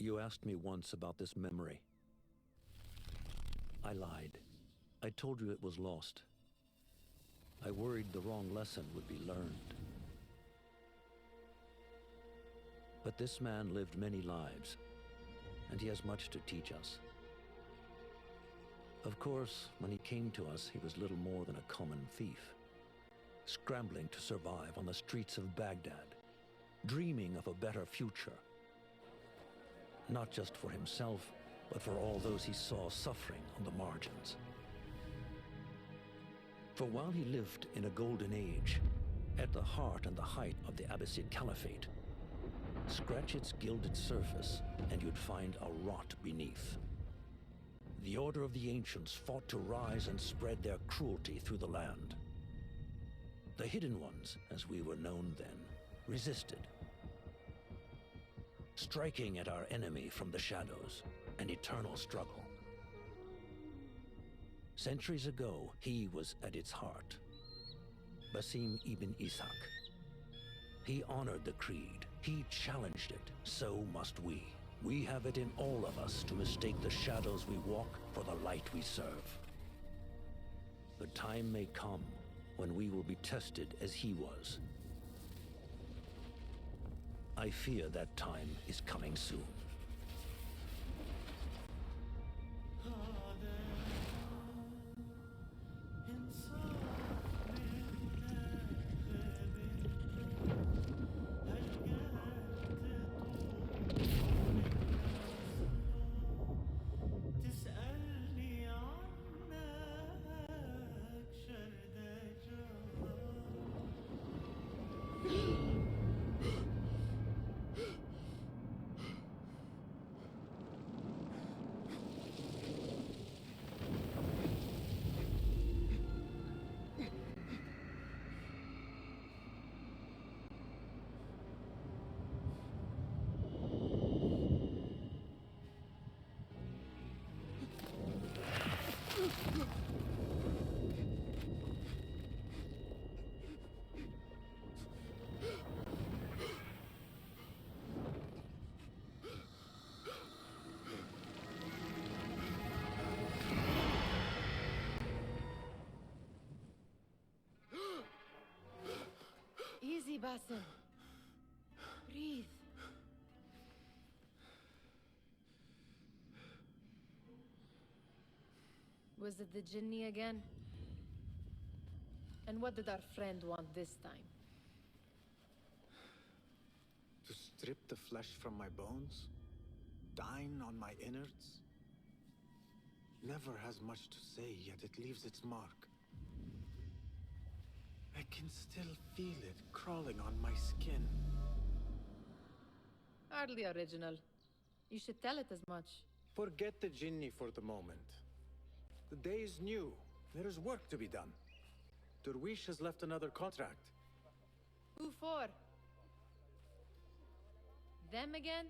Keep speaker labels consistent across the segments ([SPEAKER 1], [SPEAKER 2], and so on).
[SPEAKER 1] You asked me once about this memory. I lied. I told you it was lost. I worried the wrong lesson would be learned. But this man lived many lives, and he has much to teach us. Of course, when he came to us, he was little more than a common thief, scrambling to survive on the streets of Baghdad, dreaming of a better future. Not just for himself, but for all those he saw suffering on the margins. For while he lived in a golden age, at the heart and the height of the Abbasid Caliphate, scratch its gilded surface and you'd find a rot beneath. The Order of the Ancients fought to rise and spread their cruelty through the land. The Hidden Ones, as we were known then, resisted, striking at our enemy from the shadows, an eternal struggle. Centuries ago, he was at its heart, Basim ibn Ishaq. He honored the creed, he challenged it, so must we. We have it in all of us to mistake the shadows we walk for the light we serve. The time may come when we will be tested as he was. I fear that time is coming soon.
[SPEAKER 2] Easy, Basim. Breathe. Was it the Jinni again? And what did our friend want this time?
[SPEAKER 3] To strip the flesh from my bones? Dine on my innards? Never has much to say, yet it leaves its mark. I can still feel it crawling on my skin.
[SPEAKER 2] Hardly original. You should tell it as much.
[SPEAKER 3] Forget the Jinni for the moment. The day is new. There is work to be done. Derwish has left another contract.
[SPEAKER 2] Who for? Them again?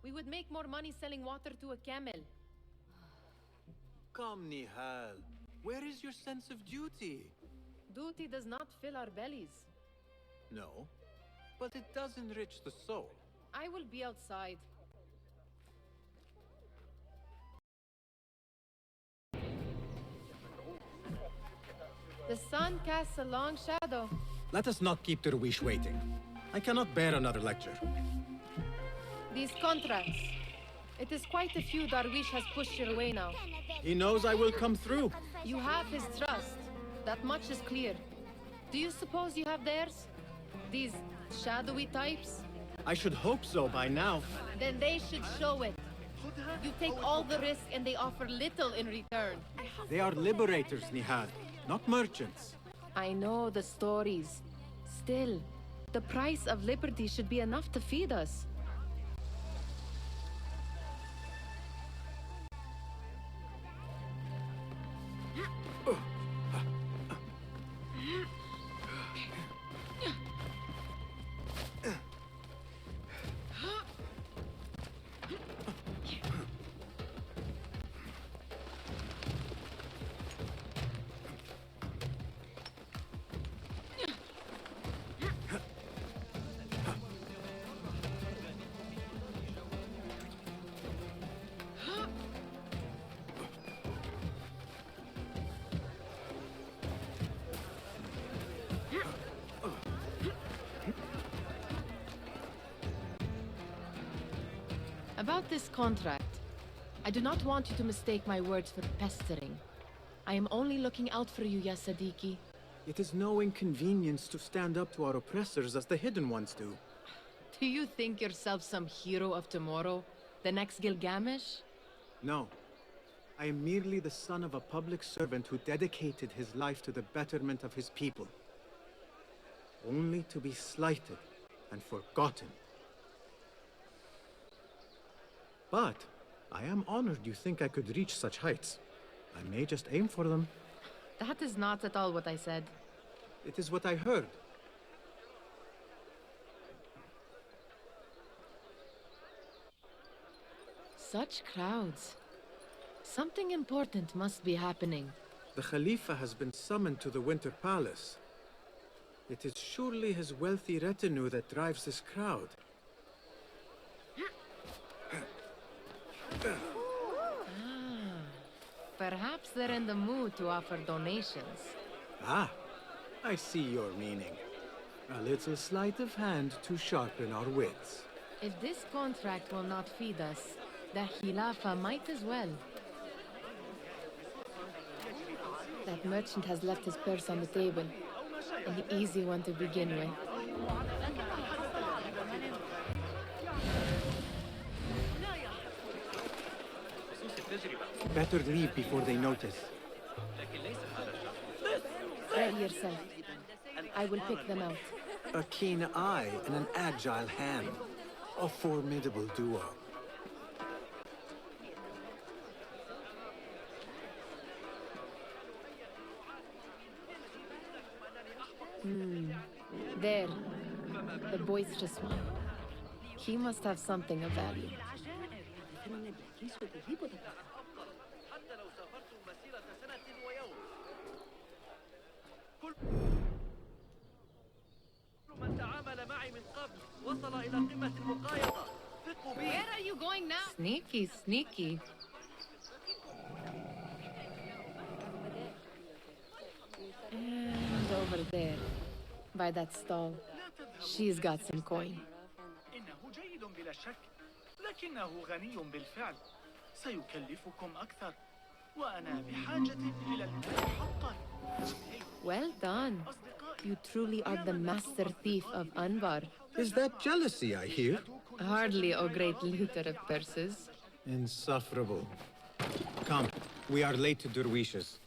[SPEAKER 2] We would make more money selling water to a camel.
[SPEAKER 3] Come, Nihal. Where is your sense of duty?
[SPEAKER 2] Duty does not fill our bellies.
[SPEAKER 3] No, but it does enrich the soul.
[SPEAKER 2] I will be outside. The sun casts a long shadow.
[SPEAKER 3] Let us not keep Derwish waiting. I cannot bear another lecture.
[SPEAKER 2] These contracts. It is quite a few Darwish has pushed your way now.
[SPEAKER 3] He knows I will come through.
[SPEAKER 2] You have his trust. That much is clear. Do you suppose you have theirs? These shadowy types?
[SPEAKER 3] I should hope so by now.
[SPEAKER 2] Then they should show it. You take all the risk and they offer little in return.
[SPEAKER 3] They are liberators, Nihad, not merchants.
[SPEAKER 2] I know the stories. Still, the price of liberty should be enough to feed us. About this contract, I do not want you to mistake my words for pestering. I am only looking out for you, ya Sadiki.
[SPEAKER 3] It is no inconvenience to stand up to our oppressors as the Hidden Ones do.
[SPEAKER 2] Do you think yourself some hero of tomorrow? The next Gilgamesh?
[SPEAKER 3] No. I am merely the son of a public servant who dedicated his life to the betterment of his people. Only to be slighted and forgotten. But I am honored you think I could reach such heights. I may just aim for them.
[SPEAKER 2] That is not at all what I said.
[SPEAKER 3] It is what I heard.
[SPEAKER 2] Such crowds. Something important must be happening.
[SPEAKER 3] The Khalifa has been summoned to the Winter Palace. It is surely his wealthy retinue that drives this crowd.
[SPEAKER 2] Perhaps they're in the mood to offer donations.
[SPEAKER 3] Ah, I see your meaning. A little sleight of hand to sharpen our wits.
[SPEAKER 2] If this contract will not feed us, the Khilafah might as well. That merchant has left his purse on the table. An easy one to begin with.
[SPEAKER 3] Better leave before they notice.
[SPEAKER 2] Ready yourself. I will pick them out.
[SPEAKER 3] A keen eye and an agile hand. A formidable duo.
[SPEAKER 2] There. The boisterous one. He must have something of value. Where are you going now? Sneaky, sneaky. And over there, by that stall, she's got some coin.
[SPEAKER 4] إنه جيد بلا شك، لكنه غني بالفعل. سيكلفكم أكثر، وأنا بحاجة إلى المال حقا.
[SPEAKER 2] Well done. You truly are the master thief of Anbar.
[SPEAKER 3] Is that jealousy I hear?
[SPEAKER 2] Hardly a great looter of purses.
[SPEAKER 3] Insufferable. Come, we are late to Derwishes.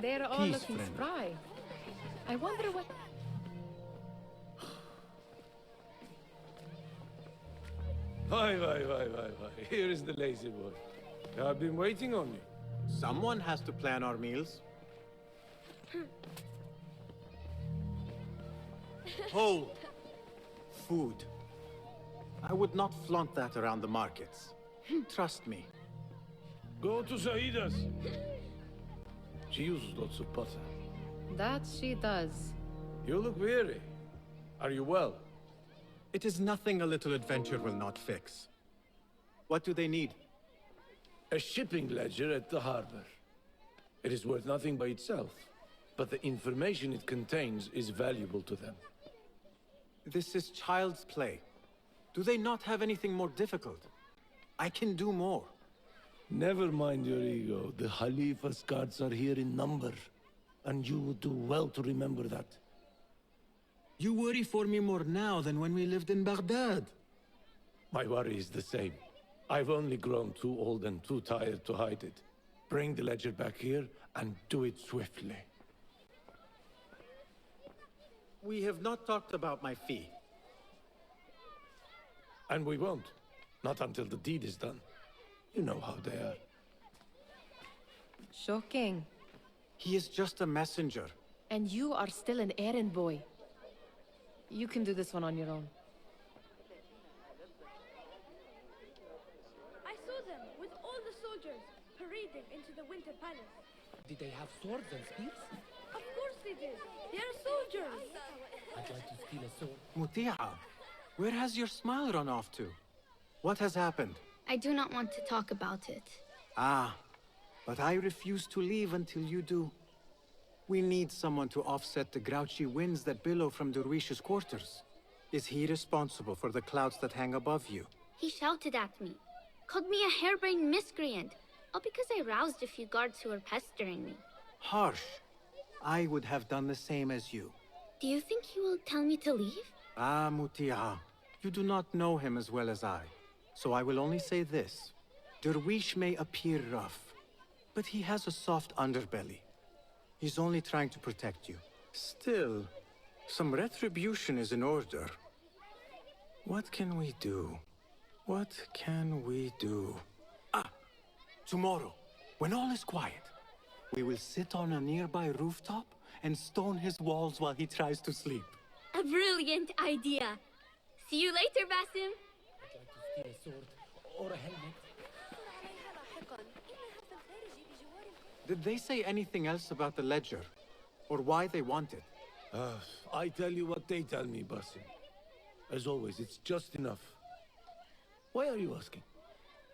[SPEAKER 2] They're all
[SPEAKER 3] Peace,
[SPEAKER 2] looking
[SPEAKER 3] friend.
[SPEAKER 2] spry. I wonder what...
[SPEAKER 5] Why. Here is the lazy boy. I've been waiting on you.
[SPEAKER 3] Someone has to plan our meals. Hold. Food. I would not flaunt that around the markets. Trust me.
[SPEAKER 5] Go to Saida's. She uses lots of butter.
[SPEAKER 2] That she does.
[SPEAKER 5] You look weary. Are you well?
[SPEAKER 3] It is nothing a little adventure will not fix. What do they need?
[SPEAKER 5] A shipping ledger at the harbor. It is worth nothing by itself, but the information it contains is valuable to them.
[SPEAKER 3] This is child's play. Do they not have anything more difficult? I can do more.
[SPEAKER 5] Never mind your ego. The Khalifa's guards are here in number, and you would do well to remember that.
[SPEAKER 3] You worry for me more now than when we lived in Baghdad.
[SPEAKER 5] My worry is the same. I've only grown too old and too tired to hide it. Bring the ledger back here, and do it swiftly.
[SPEAKER 3] We have not talked about my fee.
[SPEAKER 5] And we won't. Not until the deed is done. You know how they are.
[SPEAKER 2] Shocking.
[SPEAKER 3] He is just a messenger.
[SPEAKER 2] And you are still an errand boy. You can do this one on your own.
[SPEAKER 6] I saw them with all the soldiers parading into the Winter Palace.
[SPEAKER 7] Did they have swords and spears?
[SPEAKER 6] Of course they did. They're soldiers.
[SPEAKER 7] I'd like to steal a sword.
[SPEAKER 3] Muti'a, where has your smile run off to? What has happened?
[SPEAKER 8] I do not want to talk about it.
[SPEAKER 3] Ah, but I refuse to leave until you do. We need someone to offset the grouchy winds that billow from Derwish's quarters. Is he responsible for the clouds that hang above you?
[SPEAKER 8] He shouted at me, called me a harebrained miscreant, all because I roused a few guards who were pestering me.
[SPEAKER 3] Harsh. I would have done the same as you.
[SPEAKER 8] Do you think he will tell me to leave?
[SPEAKER 3] Ah, Muti'a, you do not know him as well as I. So I will only say this. Derwish may appear rough, but he has a soft underbelly. He's only trying to protect you. Still, some retribution is in order. What can we do? What can we do? Ah! Tomorrow, when all is quiet, we will sit on a nearby rooftop and stone his walls while he tries to sleep.
[SPEAKER 8] A brilliant idea. See you later, Basim.
[SPEAKER 7] I'd like to steal a sword or a helmet.
[SPEAKER 3] Did they say anything else about the ledger? Or why they want it?
[SPEAKER 5] I tell you what they tell me, Basim. As always, it's just enough. Why are you asking?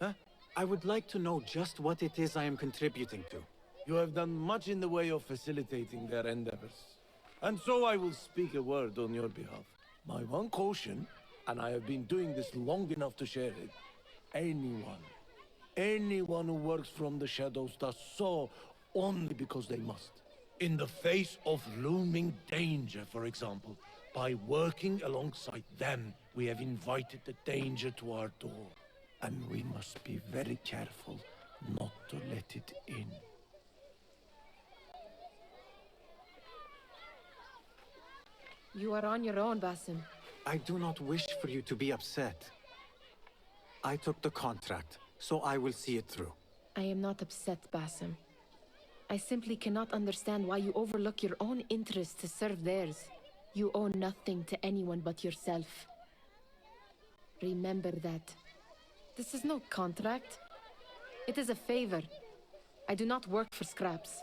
[SPEAKER 5] Huh?
[SPEAKER 3] I would like to know just what it is I am contributing to.
[SPEAKER 5] You have done much in the way of facilitating their endeavors. And so I will speak a word on your behalf. My one caution, and I have been doing this long enough to share it, anyone who works from the shadows does so only because they must. In the face of looming danger, for example, by working alongside them, we have invited the danger to our door. And we must be very careful not to let it in.
[SPEAKER 2] You are on your own, Basim.
[SPEAKER 3] I do not wish for you to be upset. I took the contract, so I will see it through.
[SPEAKER 2] I am not upset, Basim. I simply cannot understand why you overlook your own interests to serve theirs. You owe nothing to anyone but yourself. Remember that. This is no contract. It is a favor. I do not work for scraps.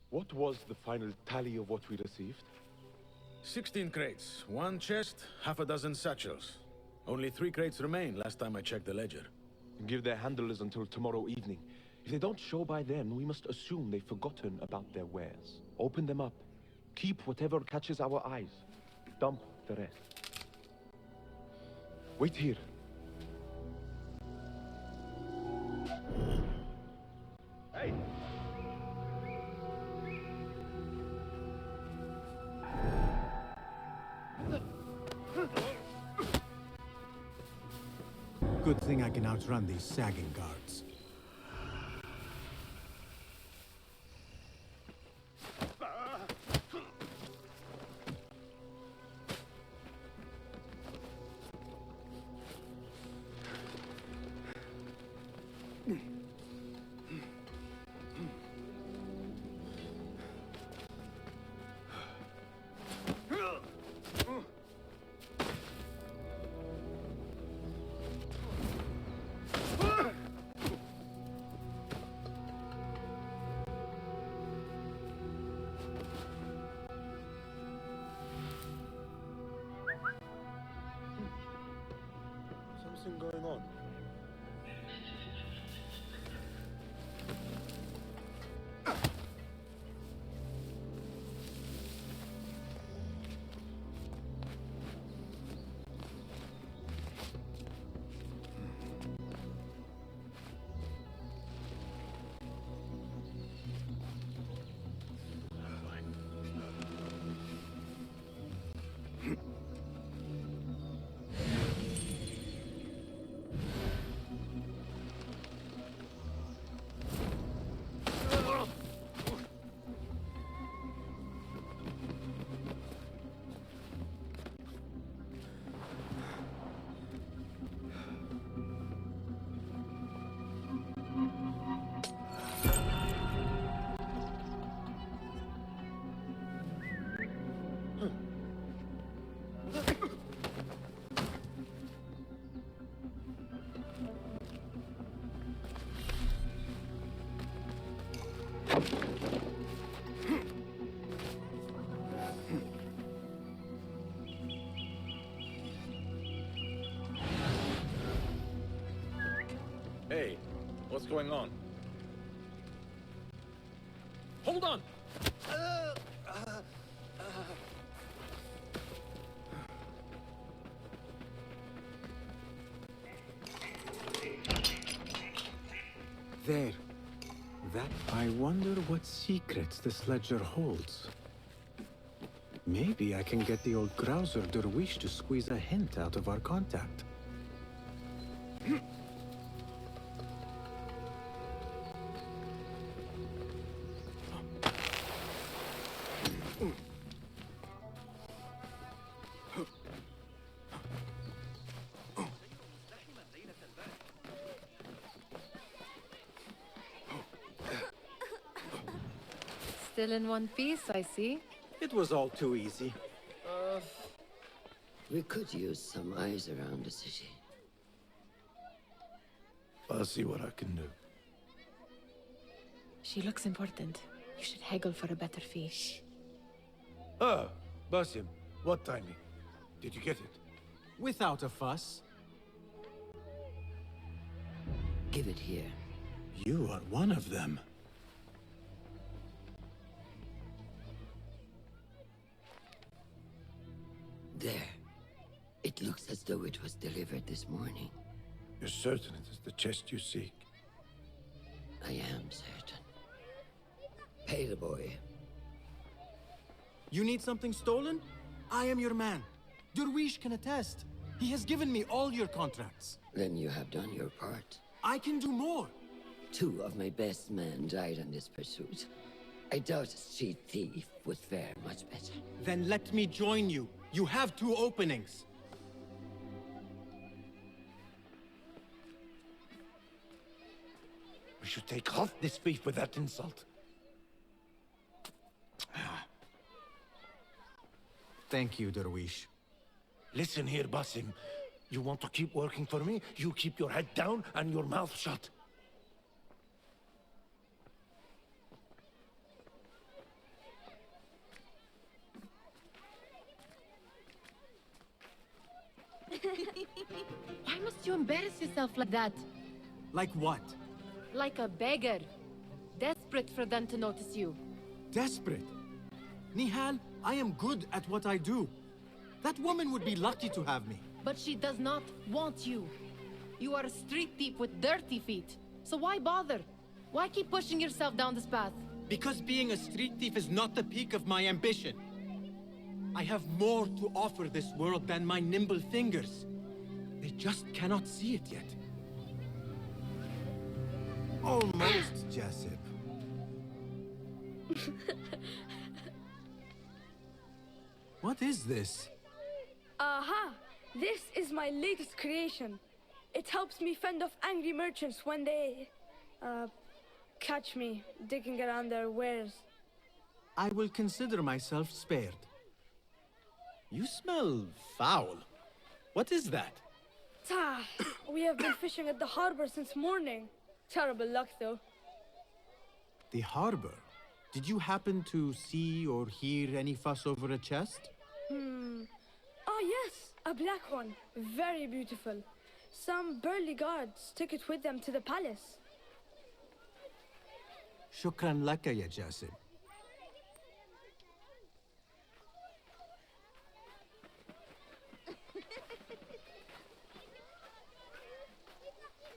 [SPEAKER 9] What was the final tally of what we received?
[SPEAKER 10] 16 crates, 1 chest, half a dozen satchels. Only 3 crates remain last time I checked the ledger.
[SPEAKER 9] Give their handlers until tomorrow evening. If they don't show by then, we must assume they've forgotten about their wares. Open them up. Keep whatever catches our eyes. Dump the rest. Wait here. Hey!
[SPEAKER 3] Good thing I can outrun these sagging guards.
[SPEAKER 5] Something going on.
[SPEAKER 10] Hey, what's going on? Hold on!
[SPEAKER 3] There. That. I wonder what secrets this ledger holds. Maybe I can get the old grouser Derwish to squeeze a hint out of our contact.
[SPEAKER 2] Still in one piece, I see.
[SPEAKER 3] It was all too easy.
[SPEAKER 11] We could use some eyes around the city.
[SPEAKER 5] I'll see what I can do.
[SPEAKER 2] She looks important. You should haggle for a better fee.
[SPEAKER 5] Ah, Basim, what timing? Did you get it?
[SPEAKER 3] Without a fuss.
[SPEAKER 11] Give it here.
[SPEAKER 3] You are one of them.
[SPEAKER 11] There. It looks as though it was delivered this morning.
[SPEAKER 5] You're certain it is the chest you seek?
[SPEAKER 11] I am certain. Pay the boy.
[SPEAKER 3] You need something stolen? I am your man. Derwish can attest. He has given me all your contracts.
[SPEAKER 11] Then you have done your part.
[SPEAKER 3] I can do more.
[SPEAKER 11] 2 of my best men died in this pursuit. I doubt a street thief would fare much better.
[SPEAKER 3] Then let me join you. You have 2 openings.
[SPEAKER 5] We should take half this beef with that insult.
[SPEAKER 3] Thank you, Derwish.
[SPEAKER 5] Listen here, Basim. You want to keep working for me? You keep your head down and your mouth shut.
[SPEAKER 2] Why must you embarrass yourself like that?
[SPEAKER 3] Like what?
[SPEAKER 2] Like a beggar. Desperate for them to notice you.
[SPEAKER 3] Desperate? Nihal, I am good at what I do. That woman would be lucky to have me.
[SPEAKER 2] But she does not want you. You are a street thief with dirty feet. So why bother? Why keep pushing yourself down this path?
[SPEAKER 3] Because being a street thief is not the peak of my ambition. I have more to offer this world than my nimble fingers. They just cannot see it yet. Almost, Jessup. What is this?
[SPEAKER 6] Aha! This is my latest creation. It helps me fend off angry merchants when they, catch me digging around their wares.
[SPEAKER 3] I will consider myself spared. You smell foul. What is that?
[SPEAKER 6] Ah, we have been fishing at the harbor since morning. Terrible luck, though.
[SPEAKER 3] The harbor? Did you happen to see or hear any fuss over a chest?
[SPEAKER 6] Oh, yes, a black one. Very beautiful. Some burly guards took it with them to the palace.
[SPEAKER 3] Shukran laka, ya Jasib.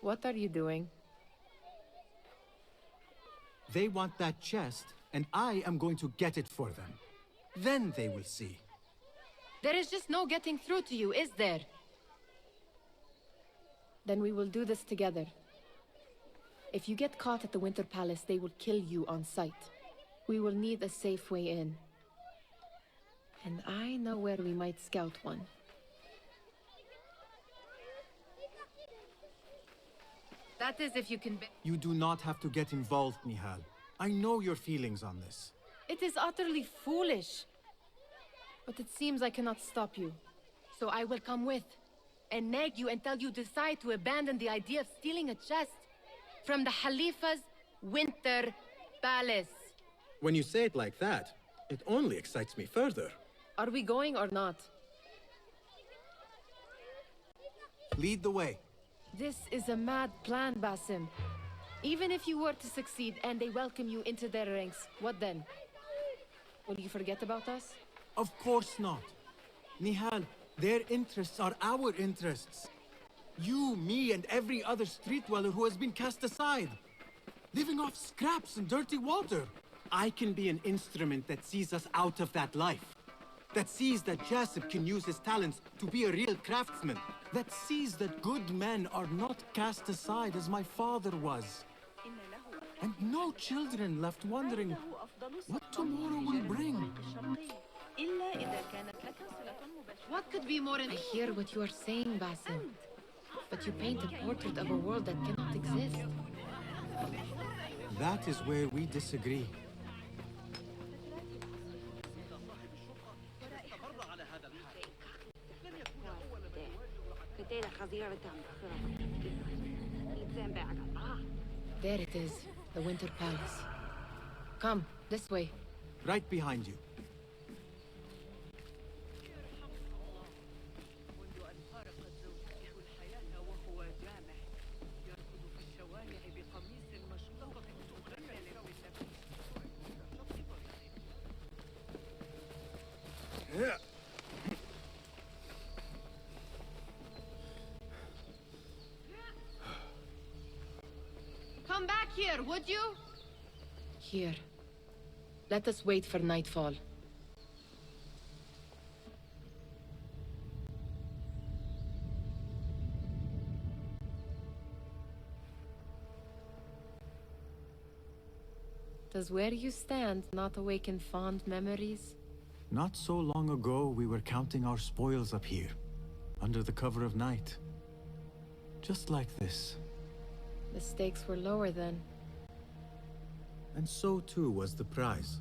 [SPEAKER 2] What are you doing?
[SPEAKER 3] They want that chest, and I am going to get it for them. Then they will see.
[SPEAKER 2] There is just no getting through to you, is there? Then we will do this together. If you get caught at the Winter Palace, they will kill you on sight. We will need a safe way in. And I know where we might scout one. That is if you can be—
[SPEAKER 3] You do not have to get involved, Nihal. I know your feelings on this.
[SPEAKER 2] It is utterly foolish. But it seems I cannot stop you. So I will come with, and nag you until you decide to abandon the idea of stealing a chest from the Khalifa's Winter Palace.
[SPEAKER 3] When you say it like that, it only excites me further.
[SPEAKER 2] Are we going or not?
[SPEAKER 3] Lead the way.
[SPEAKER 2] This is a mad plan, Basim. Even if you were to succeed and they welcome you into their ranks, what then? Will you forget about us?
[SPEAKER 3] Of course not. Nihal, their interests are our interests. You, me, and every other street dweller who has been cast aside. Living off scraps and dirty water. I can be an instrument that sees us out of that life. That sees that Jasip can use his talents to be a real craftsman. That sees that good men are not cast aside as my father was. And no children left wondering what tomorrow will bring.
[SPEAKER 2] What could be more I hear what you are saying, Basim. But you paint a portrait of a world that cannot exist.
[SPEAKER 3] That is where we disagree.
[SPEAKER 2] There it is, the Winter Palace. Come, this way.
[SPEAKER 3] Right behind you.
[SPEAKER 2] Come back here, would you? Here. Let us wait for nightfall. Does where you stand not awaken fond memories?
[SPEAKER 3] Not so long ago, we were counting our spoils up here, under the cover of night. Just like this.
[SPEAKER 2] The stakes were lower then.
[SPEAKER 3] And so too was the prize.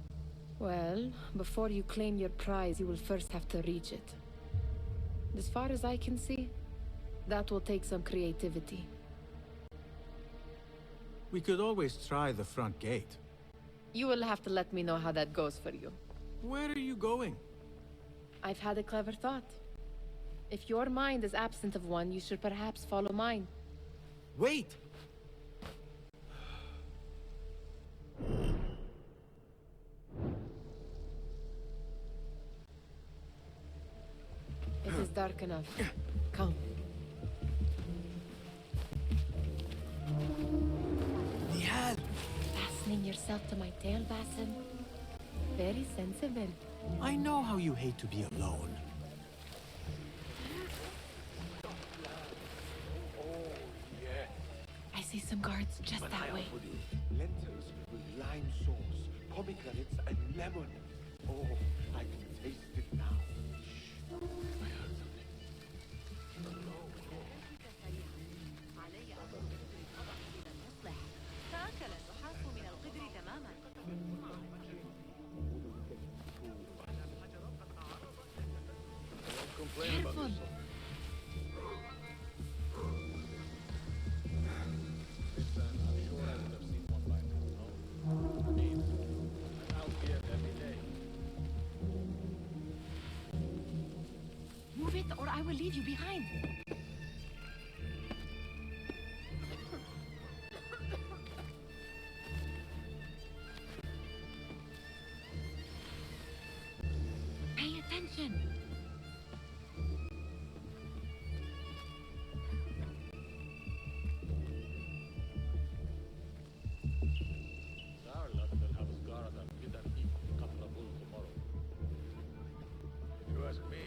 [SPEAKER 2] Well, before you claim your prize, you will first have to reach it. As far as I can see, that will take some creativity.
[SPEAKER 3] We could always try the front gate.
[SPEAKER 2] You will have to let me know how that goes for you.
[SPEAKER 3] Where are you going?
[SPEAKER 2] I've had a clever thought. If your mind is absent of one, you should perhaps follow mine.
[SPEAKER 3] Wait!
[SPEAKER 2] It is dark enough. Come.
[SPEAKER 3] Nihal!
[SPEAKER 2] Fastening yourself to my tail, Basim. Very sensible.
[SPEAKER 3] I know how you hate to be alone.
[SPEAKER 2] I see some guards just that way.
[SPEAKER 9] Lentils with lime sauce, pomegranates and lemon. Oh, I can taste it now. Shh. I heard something.
[SPEAKER 2] Careful. Move it, or I will leave you behind. Pay attention.
[SPEAKER 10] You ask me,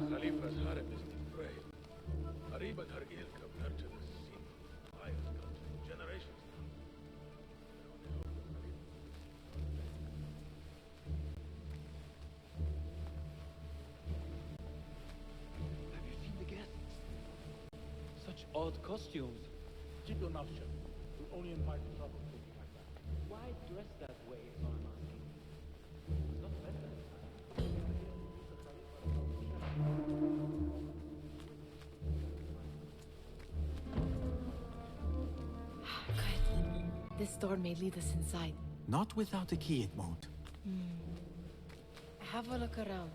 [SPEAKER 10] Khalifa's harem isn't great. Ariba Targil compared to the sea. I have come to generations
[SPEAKER 7] Have you seen the guests? Such odd costumes.
[SPEAKER 5] Jiddu Nafsha. We only invite trouble things like that.
[SPEAKER 7] Why dress that way, is what I'm asking? It's not better.
[SPEAKER 2] Good. This door may lead us inside.
[SPEAKER 3] Not without a key, it won't.
[SPEAKER 2] Have a look around.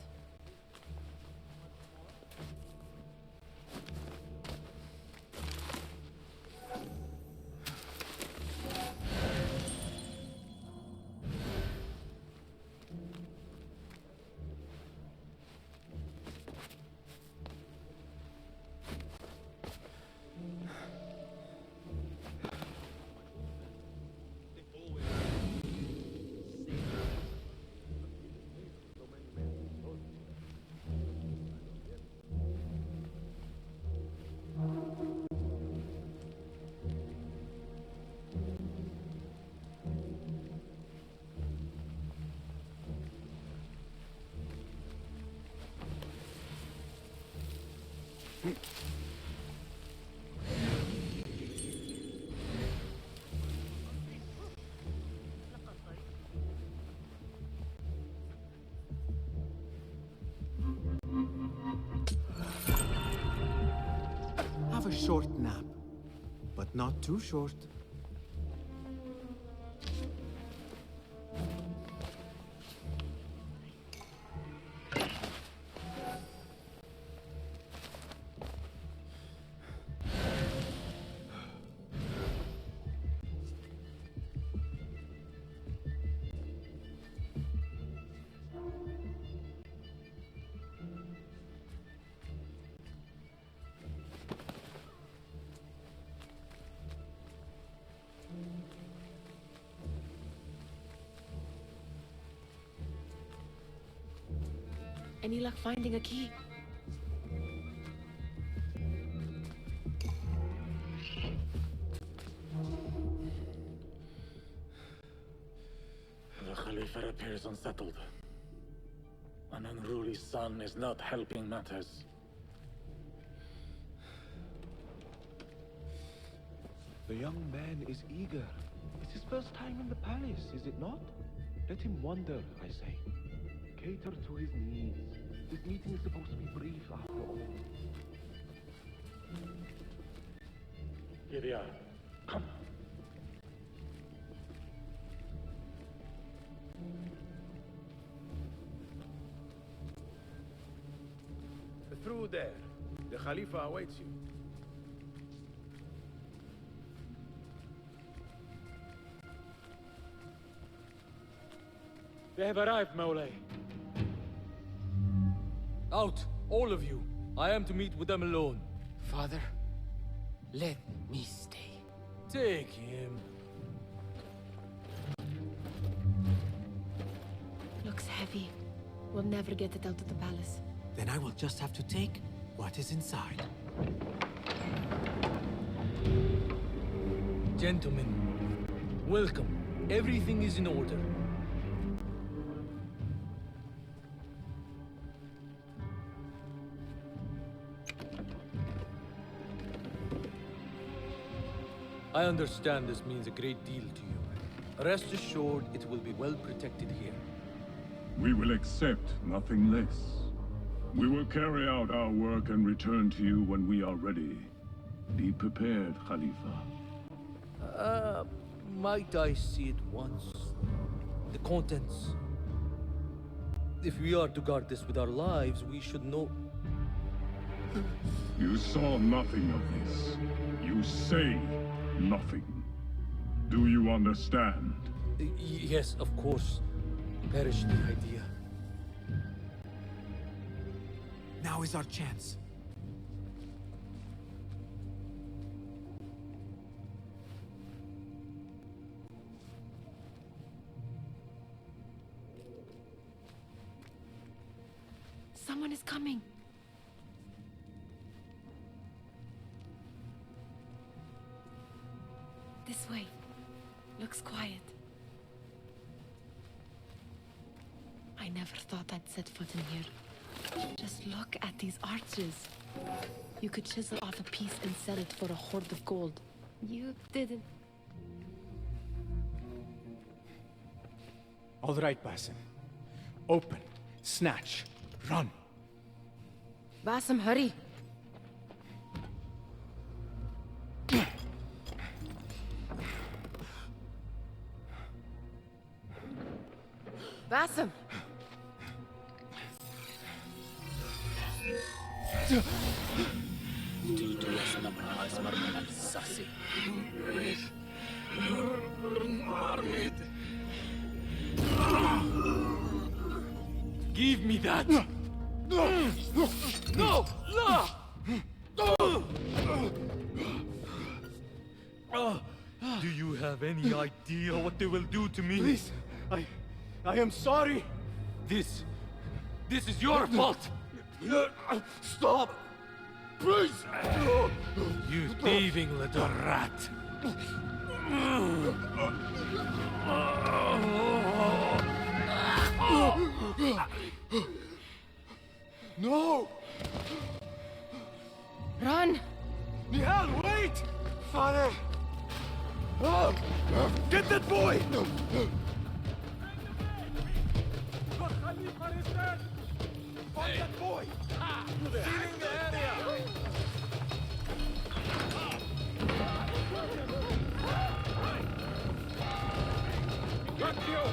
[SPEAKER 3] Have a short nap, but not too short.
[SPEAKER 2] Any luck finding a key?
[SPEAKER 10] The Khalifa appears unsettled. An unruly son is not helping matters.
[SPEAKER 9] The young man is eager. It's his first time in the palace, is it not? Let him wander, I say. Cater to his needs. This meeting is supposed to be brief after all.
[SPEAKER 10] Here they are. Come.
[SPEAKER 12] Through there. The Khalifa awaits you.
[SPEAKER 7] They have arrived, Mawlay.
[SPEAKER 13] Out, all of you. I am to meet with them alone.
[SPEAKER 14] Father, let me stay.
[SPEAKER 13] Take him.
[SPEAKER 2] Looks heavy. We'll never get it out of the palace.
[SPEAKER 3] Then I will just have to take what is inside.
[SPEAKER 13] Gentlemen, welcome. Everything is in order. I understand this means a great deal to you. Rest assured, it will be well protected here.
[SPEAKER 15] We will accept nothing less. We will carry out our work and return to you when we are ready. Be prepared, Khalifa.
[SPEAKER 13] Might I see it once? The contents. If we are to guard this with our lives, we should know...
[SPEAKER 15] You saw nothing of this. You say nothing. Do you understand?
[SPEAKER 13] Yes, of course. Perish the idea.
[SPEAKER 3] Now is our chance.
[SPEAKER 2] Someone is coming. This way. Looks quiet. I never thought I'd set foot in here. Just look at these arches. You could chisel off a piece and sell it for a hoard of gold. You didn't.
[SPEAKER 3] All right, Basim. Open, snatch, run.
[SPEAKER 2] Basim, hurry. Basim!
[SPEAKER 13] Give me that! No! No! Do you have any idea what they will do to me?
[SPEAKER 3] Please, I am sorry.
[SPEAKER 13] This is your fault!
[SPEAKER 3] Stop! Please!
[SPEAKER 13] You thieving little rat!
[SPEAKER 3] No!
[SPEAKER 2] Run!
[SPEAKER 12] Nihal, wait! Father! Oh, get that boy!
[SPEAKER 10] The Khalifa is dead!
[SPEAKER 12] Find that boy! Sealing the area!
[SPEAKER 10] Got you!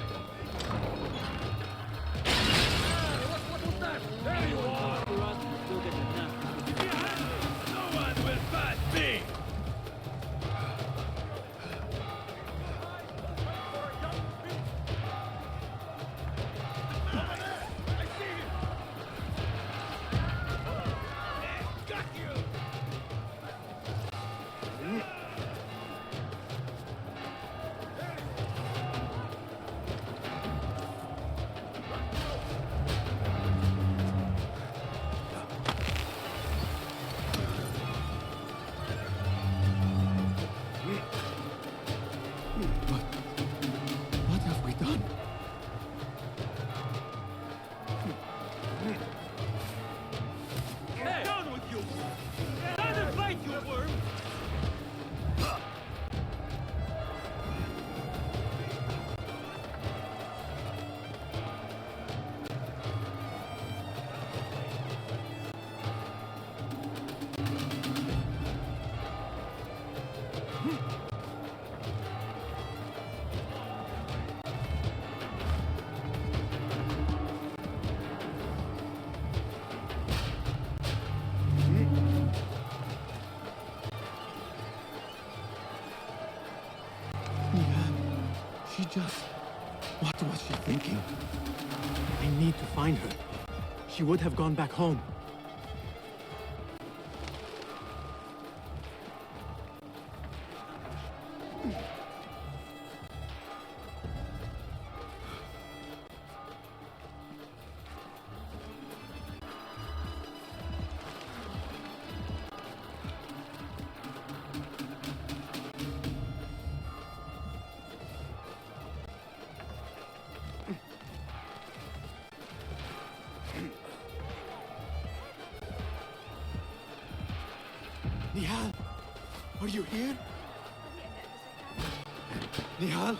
[SPEAKER 7] What was that?
[SPEAKER 10] There you are! No one will fight me!
[SPEAKER 3] What have we done?
[SPEAKER 10] Get down with you! Let him fight you, worm!
[SPEAKER 3] She just... What was she thinking? I need to find her. She would have gone back home. Nihal, are you here? Nihal?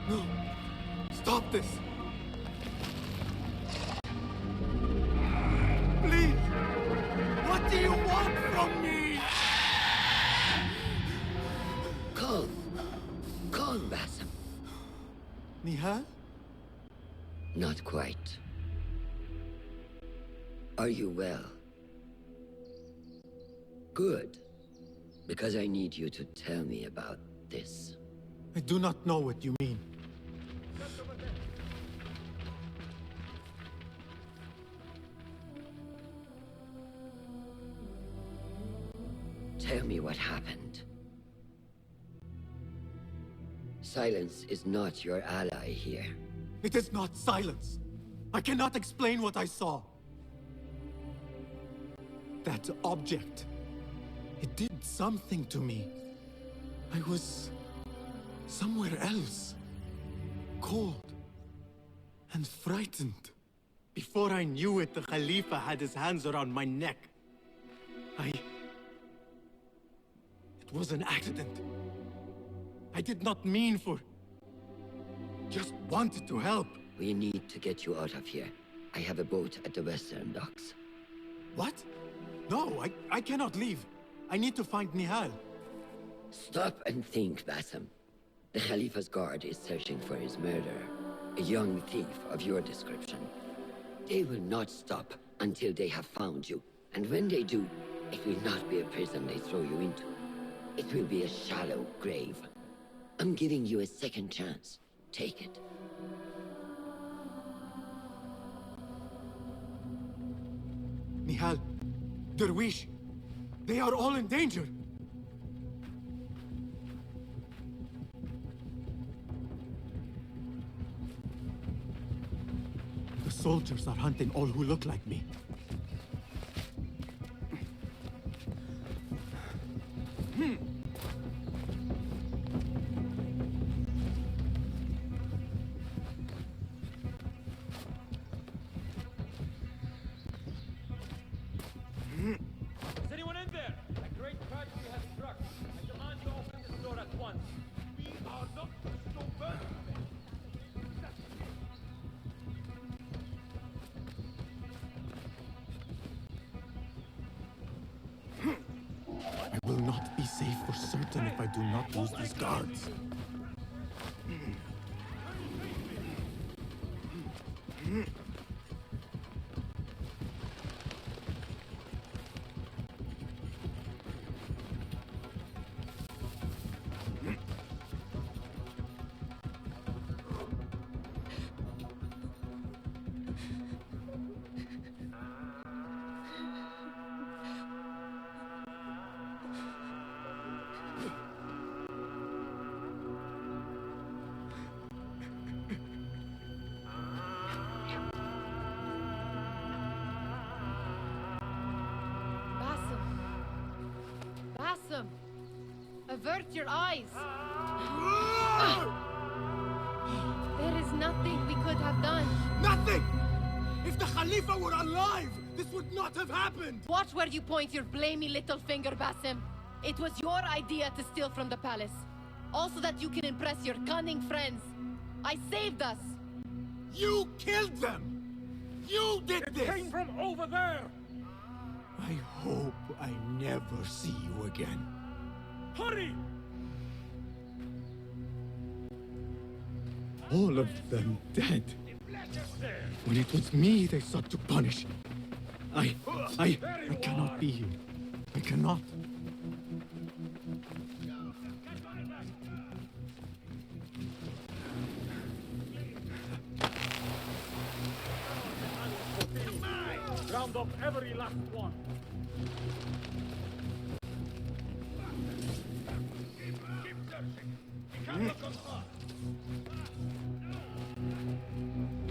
[SPEAKER 3] No! Stop this! Please! What do you want from me?
[SPEAKER 11] Calm. Calm, Basim.
[SPEAKER 3] Nihal?
[SPEAKER 11] Not quite. Are you well? Good. Because I need you to tell me about this.
[SPEAKER 3] I do not know what you mean.
[SPEAKER 11] Tell me what happened. Silence is not your ally here.
[SPEAKER 3] It is not silence. I cannot explain what I saw. That object. It did something to me. I was somewhere else. Cold and frightened. Before I knew it, the Khalifa had his hands around my neck. It was an accident. I did not mean for... Just wanted to help.
[SPEAKER 11] We need to get you out of here. I have a boat at the western docks.
[SPEAKER 3] What? No, I cannot leave. I need to find Nihal.
[SPEAKER 11] Stop and think, Basim. The Khalifa's guard is searching for his murderer. A young thief of your description. They will not stop until they have found you. And when they do, It will not be a prison they throw you into. It will be a shallow grave. I'm giving you a second chance. Take it.
[SPEAKER 3] Nihal, Derwish, they are all in danger. The soldiers are hunting all who look like me.
[SPEAKER 16] Is anyone in there? A great tragedy has struck. I demand you open this door at once. We are not stupid.
[SPEAKER 3] I will not be safe for certain if I do not use these guards.
[SPEAKER 2] Basim! Avert your eyes! There is nothing we could have done.
[SPEAKER 3] Nothing! If the Khalifa were alive, this would not have happened!
[SPEAKER 2] Watch where you point your blamey little finger, Basim. It was your idea to steal from the palace. Also that you can impress your cunning friends. I saved us!
[SPEAKER 3] You killed them! You did this!
[SPEAKER 16] It came from over there!
[SPEAKER 3] I hope I never see you again.
[SPEAKER 16] Hurry!
[SPEAKER 3] All of them dead. When it was me they sought to punish. I cannot be here. I cannot.
[SPEAKER 16] Round up every last one. Keep searching. We can't look on far.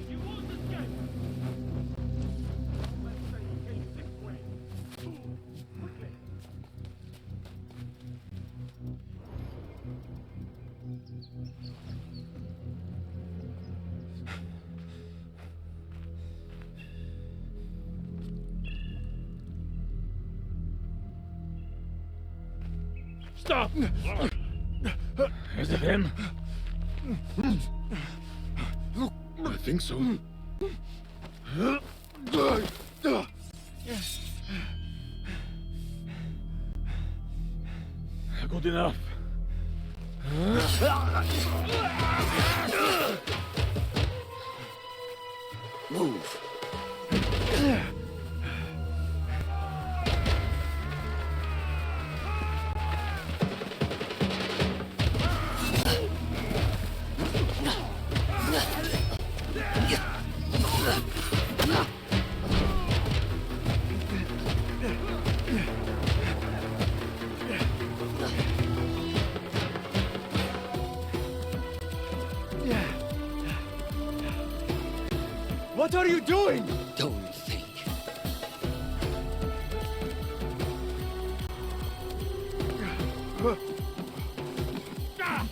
[SPEAKER 16] You won't escape. Let's say he came this way. Move quickly.
[SPEAKER 5] Stop! Is it him? I think so. Good enough.
[SPEAKER 11] Move.
[SPEAKER 3] What are you doing?
[SPEAKER 11] Don't think.
[SPEAKER 3] Ah!